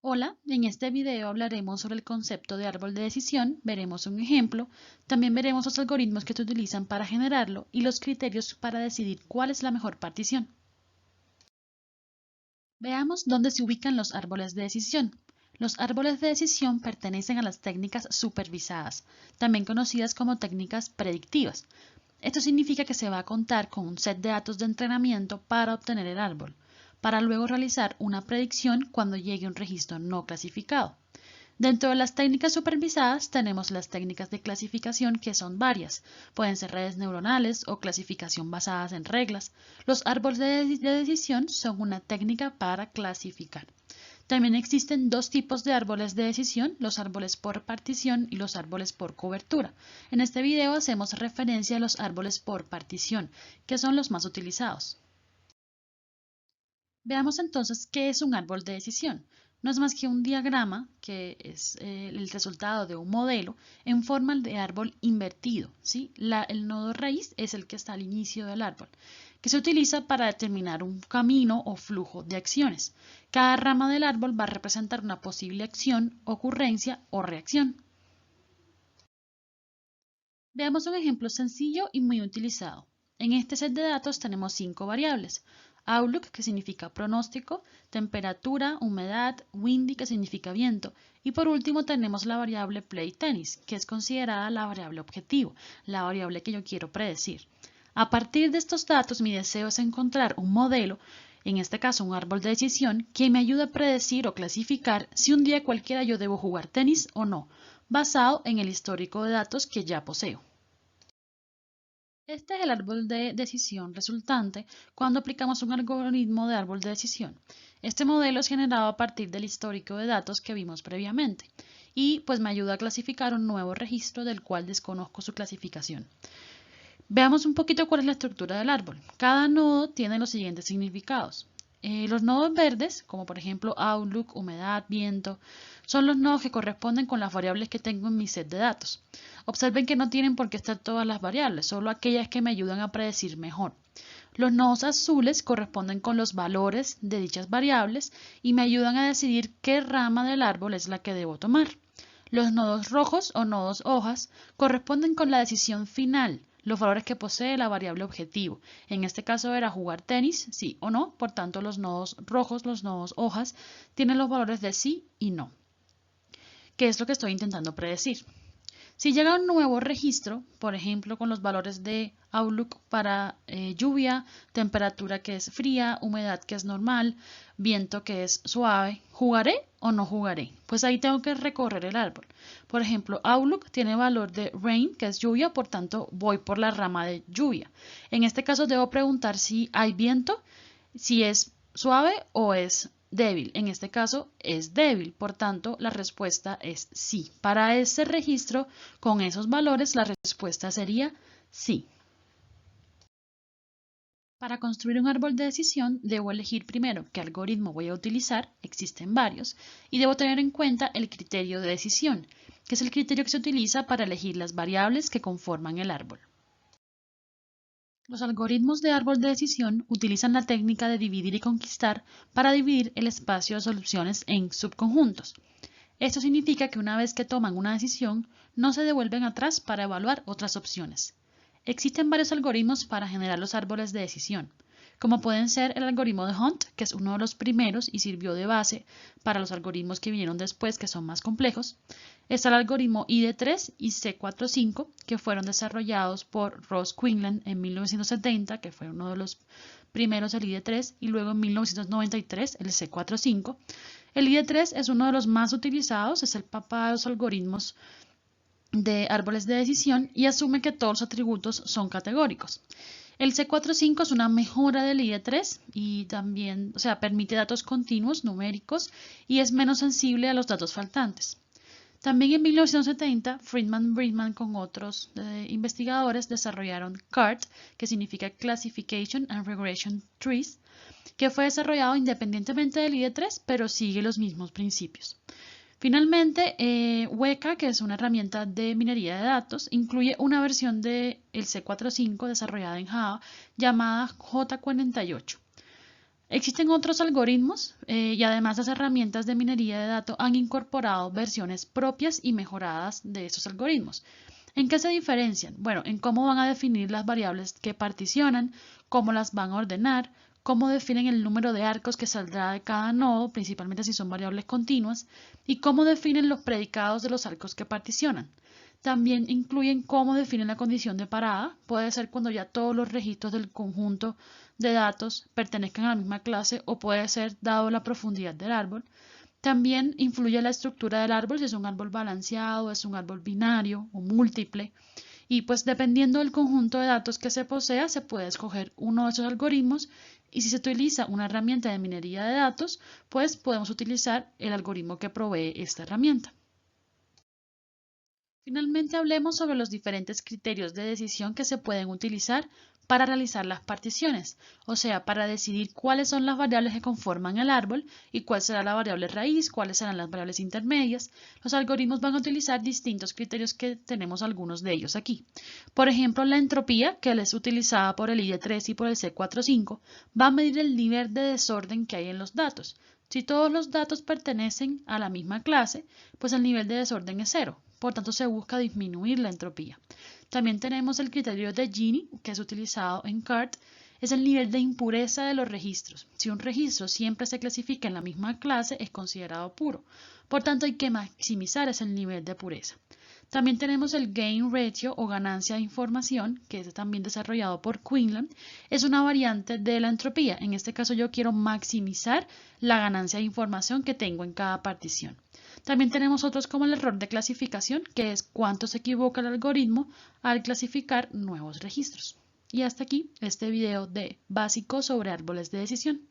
Hola, en este video hablaremos sobre el concepto de árbol de decisión, veremos un ejemplo, también veremos los algoritmos que se utilizan para generarlo y los criterios para decidir cuál es la mejor partición. Veamos dónde se ubican los árboles de decisión. Los árboles de decisión pertenecen a las técnicas supervisadas, también conocidas como técnicas predictivas. Esto significa que se va a contar con un set de datos de entrenamiento para obtener el árbol, para luego realizar una predicción cuando llegue un registro no clasificado. Dentro de las técnicas supervisadas tenemos las técnicas de clasificación que son varias. Pueden ser redes neuronales o clasificación basadas en reglas. Los árboles de decisión son una técnica para clasificar. También existen dos tipos de árboles de decisión, los árboles por partición y los árboles por cobertura. En este video hacemos referencia a los árboles por partición, que son los más utilizados. Veamos entonces qué es un árbol de decisión. No es más que un diagrama, que es el resultado de un modelo, en forma de árbol invertido, ¿sí? El nodo raíz es el que está al inicio del árbol, que se utiliza para determinar un camino o flujo de acciones. Cada rama del árbol va a representar una posible acción, ocurrencia o reacción. Veamos un ejemplo sencillo y muy utilizado. En este set de datos tenemos 5 variables. Outlook, que significa pronóstico, temperatura, humedad, windy, que significa viento, y por último tenemos la variable play tennis, que es considerada la variable objetivo, la variable que yo quiero predecir. A partir de estos datos, mi deseo es encontrar un modelo, en este caso un árbol de decisión, que me ayude a predecir o clasificar si un día cualquiera yo debo jugar tenis o no, basado en el histórico de datos que ya poseo. Este es el árbol de decisión resultante cuando aplicamos un algoritmo de árbol de decisión. Este modelo es generado a partir del histórico de datos que vimos previamente y pues me ayuda a clasificar un nuevo registro del cual desconozco su clasificación. Veamos un poquito cuál es la estructura del árbol. Cada nodo tiene los siguientes significados. Los nodos verdes, como por ejemplo Outlook, humedad, viento, son los nodos que corresponden con las variables que tengo en mi set de datos. Observen que no tienen por qué estar todas las variables, solo aquellas que me ayudan a predecir mejor. Los nodos azules corresponden con los valores de dichas variables y me ayudan a decidir qué rama del árbol es la que debo tomar. Los nodos rojos o nodos hojas corresponden con la decisión final, los valores que posee la variable objetivo. En este caso era jugar tenis, sí o no, por tanto los nodos rojos, los nodos hojas, tienen los valores de sí y no, que es lo que estoy intentando predecir. Si llega un nuevo registro, por ejemplo con los valores de Outlook para lluvia, temperatura que es fría, humedad que es normal, viento que es suave, ¿jugaré o no jugaré? Pues ahí tengo que recorrer el árbol. Por ejemplo, Outlook tiene valor de rain, que es lluvia, por tanto voy por la rama de lluvia. En este caso debo preguntar si hay viento, si es suave o es débil. En este caso es débil, por tanto la respuesta es sí. Para ese registro con esos valores la respuesta sería sí. Para construir un árbol de decisión debo elegir primero qué algoritmo voy a utilizar, existen varios, y debo tener en cuenta el criterio de decisión, que es el criterio que se utiliza para elegir las variables que conforman el árbol. Los algoritmos de árbol de decisión utilizan la técnica de dividir y conquistar para dividir el espacio de soluciones en subconjuntos. Esto significa que una vez que toman una decisión, no se devuelven atrás para evaluar otras opciones. Existen varios algoritmos para generar los árboles de decisión, como pueden ser el algoritmo de Hunt, que es uno de los primeros y sirvió de base para los algoritmos que vinieron después, que son más complejos. Está el algoritmo ID3 y C45, que fueron desarrollados por Ross Quinlan en 1970, que fue uno de los primeros el ID3, y luego en 1993 el C45. El ID3 es uno de los más utilizados, es el papá de los algoritmos de árboles de decisión y asume que todos los atributos son categóricos. El C45 es una mejora del ID3 y también, permite datos continuos numéricos y es menos sensible a los datos faltantes. También en 1970, Friedman con otros investigadores desarrollaron CART, que significa Classification and Regression Trees, que fue desarrollado independientemente del ID3, pero sigue los mismos principios. Finalmente, Weka, que es una herramienta de minería de datos, incluye una versión del C45 desarrollada en Java llamada J48. Existen otros algoritmos y además las herramientas de minería de datos han incorporado versiones propias y mejoradas de estos algoritmos. ¿En qué se diferencian? Bueno, en cómo van a definir las variables que particionan, cómo las van a ordenar, cómo definen el número de arcos que saldrá de cada nodo, principalmente si son variables continuas, y cómo definen los predicados de los arcos que particionan. También incluyen cómo definen la condición de parada. Puede ser cuando ya todos los registros del conjunto de datos pertenezcan a la misma clase o puede ser dado la profundidad del árbol. También influye la estructura del árbol, si es un árbol balanceado, es un árbol binario o múltiple. Y pues dependiendo del conjunto de datos que se posea, se puede escoger uno de esos algoritmos y si se utiliza una herramienta de minería de datos, pues podemos utilizar el algoritmo que provee esta herramienta. Finalmente hablemos sobre los diferentes criterios de decisión que se pueden utilizar para realizar las particiones, o sea, para decidir cuáles son las variables que conforman el árbol y cuál será la variable raíz, cuáles serán las variables intermedias. Los algoritmos van a utilizar distintos criterios que tenemos algunos de ellos aquí. Por ejemplo, la entropía, que es utilizada por el ID3 y por el C45, va a medir el nivel de desorden que hay en los datos. Si todos los datos pertenecen a la misma clase, pues el nivel de desorden es cero. Por tanto, se busca disminuir la entropía. También tenemos el criterio de Gini, que es utilizado en CART, es el nivel de impureza de los registros. Si un registro siempre se clasifica en la misma clase, es considerado puro. Por tanto, hay que maximizar ese nivel de pureza. También tenemos el Gain Ratio o ganancia de información, que es también desarrollado por Quinlan. Es una variante de la entropía. En este caso yo quiero maximizar la ganancia de información que tengo en cada partición. También tenemos otros como el error de clasificación, que es cuánto se equivoca el algoritmo al clasificar nuevos registros. Y hasta aquí este video de básico sobre árboles de decisión.